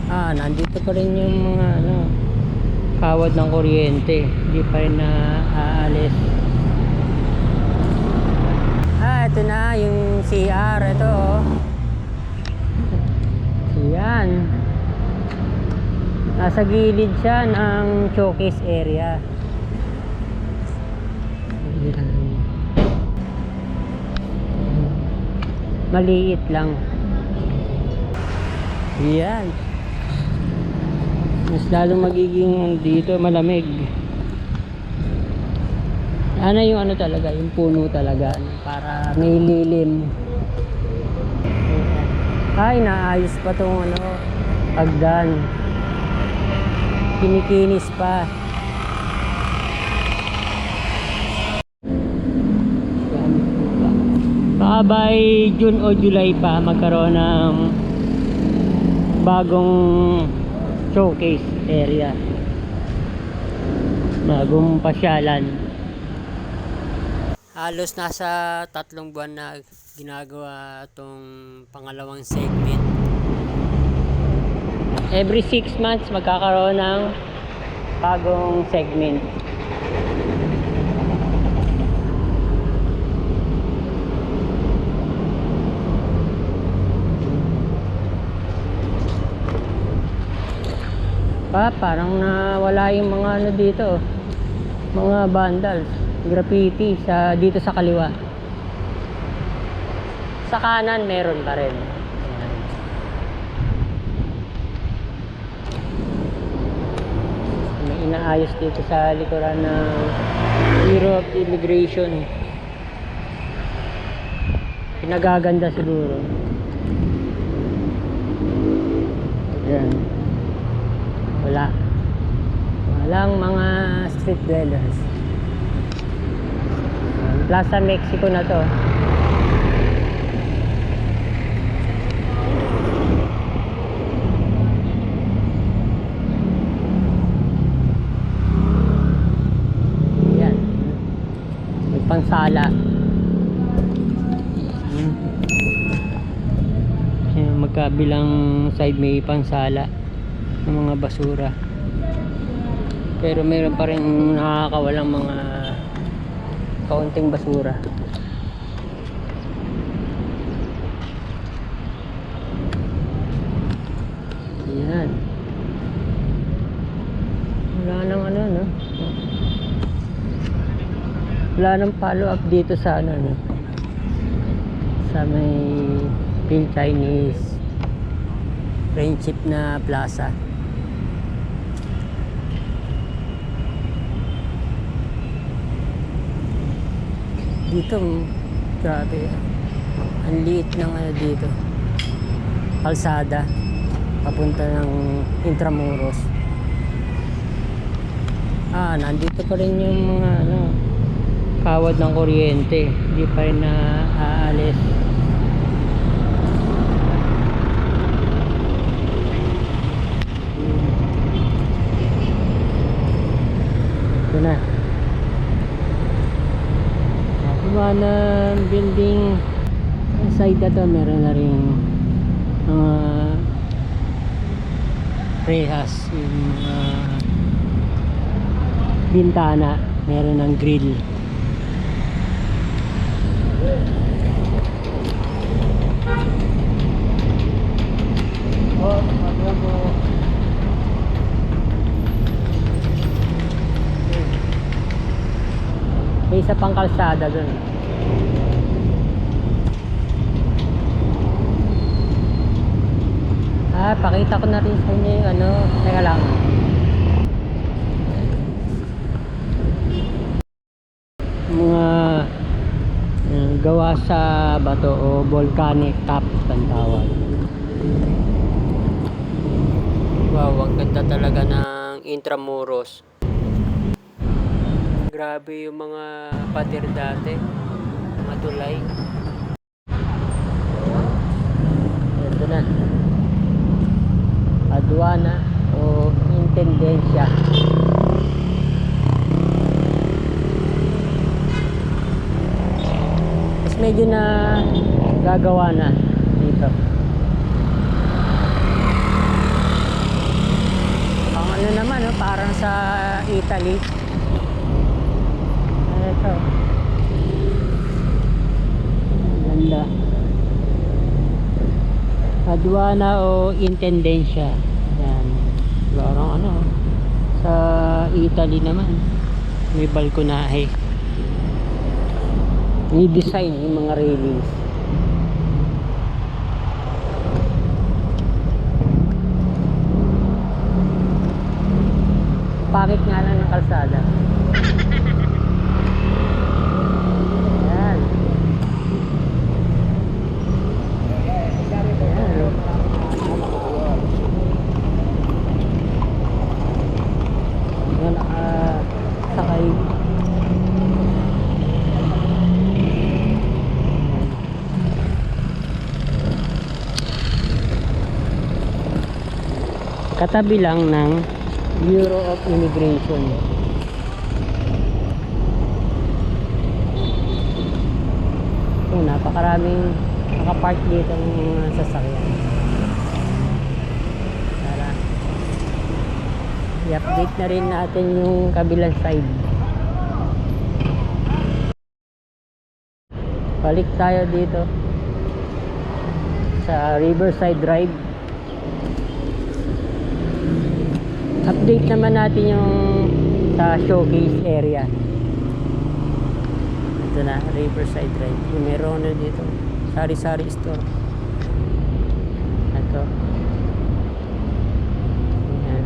Nandito pa rin yung mga kawad ng kuryente, hindi pa rin na aalis. Ito na yung CR. Ito oh. Yan, nasa gilid siya ng showcase area. Yan. Maliit lang. Yan, mas lalong magiging dito malamig. Yung talaga, yung puno talaga para may lilim. Naayos pa tong hagdan. Kinikinis pa. Baka by June o July pa magkaroon ng bagong showcase area, bagong pasyalan. Halos nasa 3 buwan na ginagawa itong pangalawang segment. Every 6 months magkakaroon ng bagong segment. Parang nawala yung mga dito, mga vandals, graffiti dito sa kaliwa. Sa kanan meron pa rin. Ayan. May inaayos dito sa likuran ng Bureau of Immigration. Pinagaganda siguro. Ayan. Walang mga street dwellers. Plaza Mexico na to. Yan, may pansala. Magkabilang side may pansala ng mga basura, pero meron pa rin nakakawalang mga kaunting basura. Yan, wala nang wala nang follow up dito sa sa may Phil Chinese Friendship na plaza. Dito, grabe, ang liit ng dito, kalsada papunta ng Intramuros. Nandito pa rin yung mga kawad ng kuryente, hindi pa rin na aalis. Ito na ng building. Side na to, meron na rin rehas, yung bintana, meron ng grill. May isa pang kalsada dun. Pakita ko na rin sa inyo yung teka lang. Mga gawa sa bato o volcanic top ang tawag. Wow, ang ganda talaga ng Intramuros. Grabe yung mga pader dati, mga tulay. Ito na, aduana o intendensya. Mas medyo na gagawa na dito. parang sa Italy. Ito. Ganda. Aduana o Intendencia. Yan. Parang ano, sa Italy naman. May balkonahe. May design yung mga railings. Pangit nga lang ng kalsada. Yan. Yan. Yan, sakay. Katabi lang ng Bureau of Immigration. So, napakaraming nakapark dito ng mga sasakyan. Tara. I-update na rin natin yung kabilang side. Balik tayo dito sa Riverside Drive. Update naman natin yung sa showcase area. Ito na, Riverside Drive. Yung meron na dito, sari-sari store. Ito. Ayan.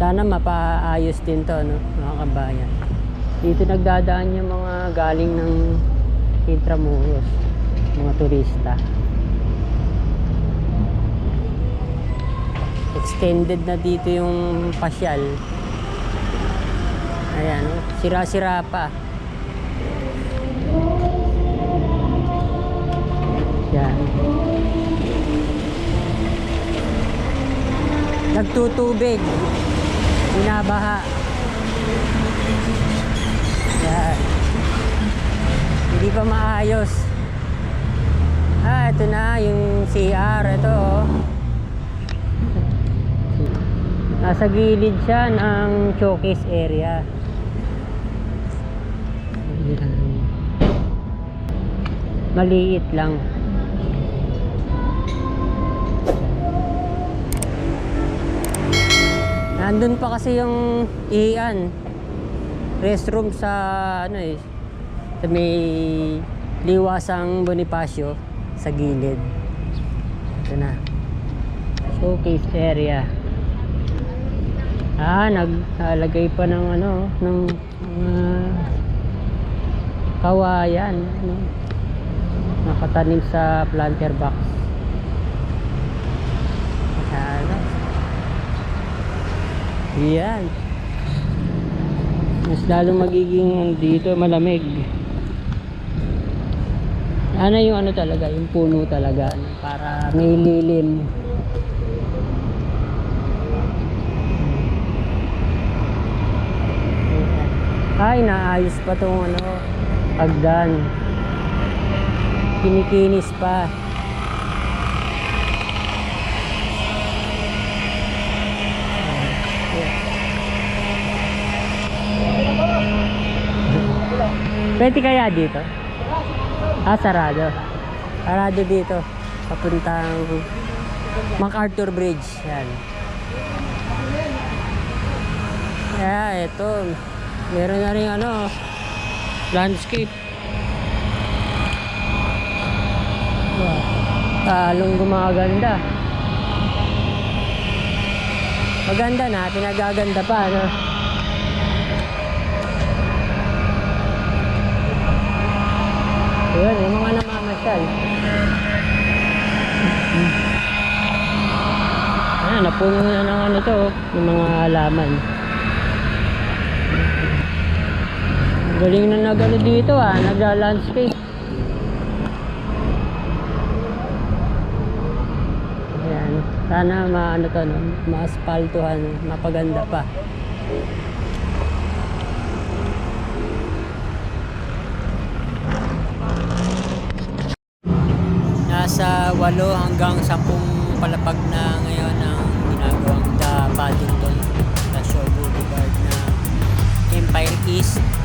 Sana mapaayos din to, no, mga kabayan. Dito nagdadaan yung mga galing ng Intramuros, mga turista. Extended na dito yung pasyal. Ayan, sira-sira pa. Yan. Nagtutubig. Binabaha. Yan. Hindi pa maayos. Ito na yung CR. Ito, oh. Nasa gilid siya ng showcase area. Maliit lang. Nandun pa kasi yung restroom sa ano sa may liwasang Bonifacio sa gilid. Ito na. Showcase area. Naglalagay pa ng ano, ng kawayan, ano, nakatanim sa planter box. Yan. Mas lalong magiging dito malamig. Yung ano talaga, yung puno talaga, para may lilim. Naayos pa tong ano, hagdan. Kinikinis pa. Pwede kaya dito? Sarado. Sarado dito. Papuntang MacArthur Bridge. Yan. Ito. Meron na rin ano, landscape. Talong gumaganda. Maganda na, pinagaganda pa, ano. Yun, yung mga namamasyal. Napuno na ng ano to, yung mga halaman. Galing na nagano dito, nagla-landscape. Ayan, sana maano to, no? Ma-asphaltuhan, mapaganda pa. Nasa 8 hanggang 10 palapag na ngayon ang ginagawang The Paddington na showroom. East